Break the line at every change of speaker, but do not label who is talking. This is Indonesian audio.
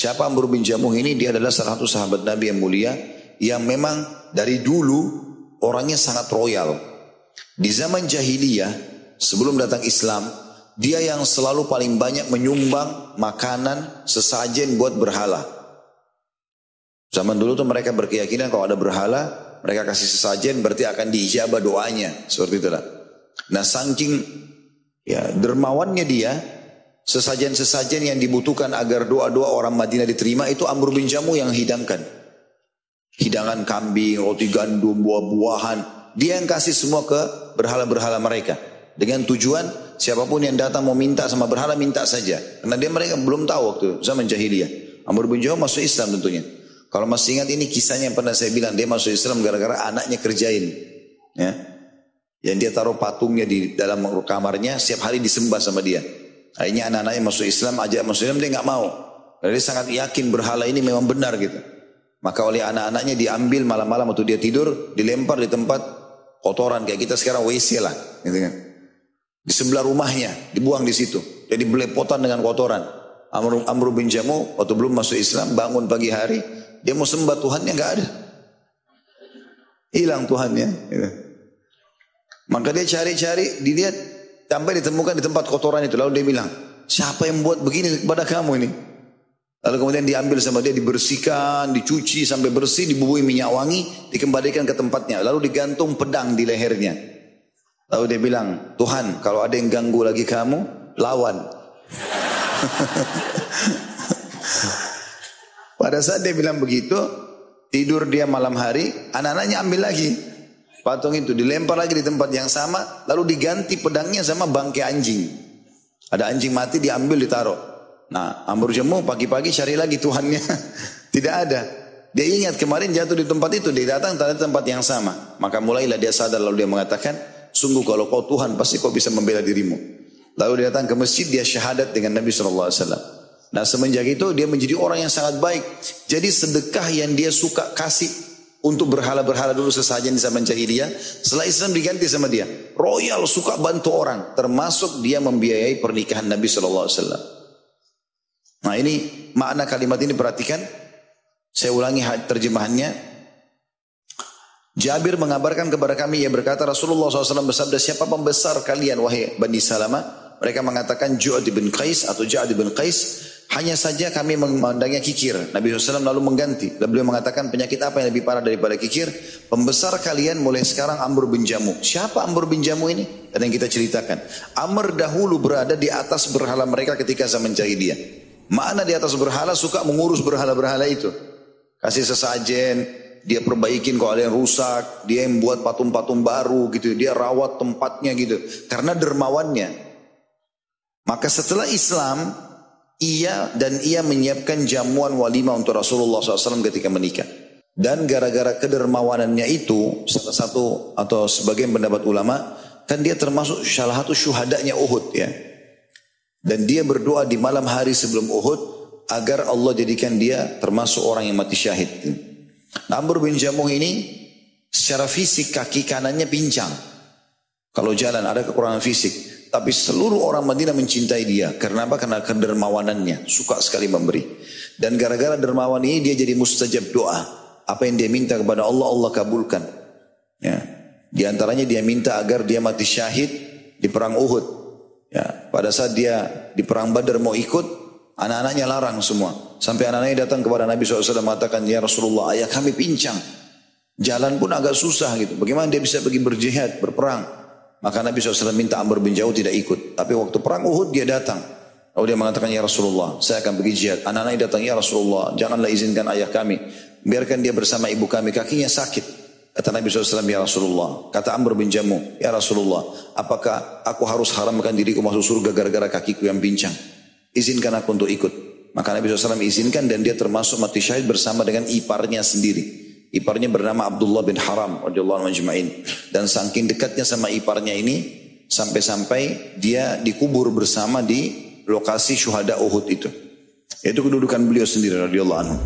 Siapa Amr bin Jamuh ini? Dia adalah salah satu sahabat Nabi yang mulia, yang memang dari dulu orangnya sangat royal. Di zaman jahiliyah, sebelum datang Islam, dia yang selalu paling banyak menyumbang makanan, sesajen buat berhala. Zaman dulu tuh mereka berkeyakinan kalau ada berhala, mereka kasih sesajen berarti akan diijabah doanya. Seperti itulah. Nah saking dermawannya dia, sesajen-sesajen yang dibutuhkan agar doa-doa orang Madinah diterima itu Amr bin Jamuh yang hidangkan. Hidangan kambing, roti gandum, buah-buahan. Dia yang kasih semua ke berhala-berhala mereka. Dengan tujuan siapapun yang datang mau minta sama berhala, minta saja. Karena mereka belum tahu waktu zaman jahiliyah. Amr bin Jamuh masuk Islam tentunya. Kalau masih ingat ini kisahnya yang pernah saya bilang, dia masuk Islam gara-gara anaknya kerjain. Ya. Yang dia taruh patungnya di dalam kamarnya, setiap hari disembah sama dia. Akhirnya anak-anaknya masuk Islam, ajak masuk Islam, dia nggak mau. Karena dia sangat yakin berhala ini memang benar gitu. Maka oleh anak-anaknya diambil malam-malam waktu dia tidur, dilempar di tempat kotoran kayak kita sekarang WC lah, gitu kan. Di sebelah rumahnya, dibuang di situ. Jadi belepotan dengan kotoran. Amr bin Jamuh waktu belum masuk Islam, bangun pagi hari, dia mau sembah Tuhannya nggak ada, hilang Tuhannya. Gitu. Maka dia cari-cari, dilihat sampai ditemukan di tempat kotoran itu. Lalu dia bilang, siapa yang buat begini kepada kamu ini? Lalu kemudian diambil sama dia, dibersihkan, dicuci sampai bersih, dibubuhi minyak wangi, dikembalikan ke tempatnya. Lalu digantung pedang di lehernya. Lalu dia bilang, Tuhan kalau ada yang ganggu lagi kamu, lawan. Pada saat dia bilang begitu, tidur dia malam hari, anak-anaknya ambil lagi patung itu, dilempar lagi di tempat yang sama, lalu diganti pedangnya sama bangkai anjing. Ada anjing mati, diambil, ditaruh. Nah, Amr bin Jamuh pagi-pagi cari lagi Tuhannya, tidak ada. Dia ingat kemarin jatuh di tempat itu, dia datang di tempat yang sama. Maka mulailah dia sadar, lalu dia mengatakan, sungguh kalau kau Tuhan pasti kau bisa membela dirimu. Lalu dia datang ke masjid, dia syahadat dengan Nabi SAW. Nah semenjak itu dia menjadi orang yang sangat baik. Jadi sedekah yang dia suka kasih untuk berhala-berhala dulu sesajen di zaman jahiliyah, setelah Islam diganti sama dia. Royal, suka bantu orang. Termasuk dia membiayai pernikahan Nabi SAW. Nah ini makna kalimat ini, perhatikan. Saya ulangi terjemahannya. Jabir mengabarkan kepada kami, ia berkata Rasulullah SAW bersabda, siapa pembesar kalian wahai Bani Salamah? Mereka mengatakan Ju'ad bin Qais atau Ja'ad bin Qais. Hanya saja kami memandangnya kikir. Nabi SAW lalu mengganti. Lalu beliau mengatakan, penyakit apa yang lebih parah daripada kikir? Pembesar kalian mulai sekarang Amr bin Jamuh. Siapa Amr bin Jamuh ini? Dan yang kita ceritakan, Amr dahulu berada di atas berhala mereka ketika zaman jahiliyah. Mana di atas berhala, suka mengurus berhala-berhala itu. Kasih sesajen, dia perbaikin kalau ada yang rusak, dia yang buat patung-patung baru gitu, dia rawat tempatnya gitu. Karena dermawannya. Maka setelah Islam, ia menyiapkan jamuan walimah untuk Rasulullah SAW ketika menikah. Dan gara-gara kedermawanannya itu, salah satu atau sebagian pendapat ulama, kan dia termasuk salah satu syuhadanya Uhud ya. Dan dia berdoa di malam hari sebelum Uhud, agar Allah jadikan dia termasuk orang yang mati syahid. Amr bin Jamuh ini, secara fisik kaki kanannya pincang. Kalau jalan ada kekurangan fisik. Tapi seluruh orang Madinah mencintai dia. Karena apa? Karena kedermawanannya. Suka sekali memberi. Dan gara-gara dermawan ini dia jadi mustajab doa. Apa yang dia minta kepada Allah, Allah kabulkan. Ya. Di antaranya dia minta agar dia mati syahid di perang Uhud. Ya. Pada saat dia di perang Badar mau ikut, anak-anaknya larang semua. Sampai anak-anaknya datang kepada Nabi SAW mengatakan, ya Rasulullah, ayah kami pincang. Jalan pun agak susah gitu. Bagaimana dia bisa pergi berjihad, berperang? Maka Nabi SAW minta Amr bin Jamuh tidak ikut. Tapi waktu perang Uhud dia datang. Lalu dia mengatakan, ya Rasulullah, saya akan pergi jihad. Anak-anaknya datang, ya Rasulullah, janganlah izinkan ayah kami. Biarkan dia bersama ibu kami, kakinya sakit. Kata Nabi SAW, ya Rasulullah. Kata Amr bin Jamuh, ya Rasulullah, apakah aku harus haramkan diriku masuk surga gara-gara kakiku yang pincang? Izinkan aku untuk ikut. Maka Nabi SAW izinkan dan dia termasuk mati syahid bersama dengan iparnya sendiri. Iparnya bernama Abdullah bin Haram radhiyallahu anhu ajma'in. Dan saking dekatnya sama iparnya ini, sampai-sampai dia dikubur bersama di lokasi syuhada Uhud itu. Itu kedudukan beliau sendiri radhiyallahu anhu.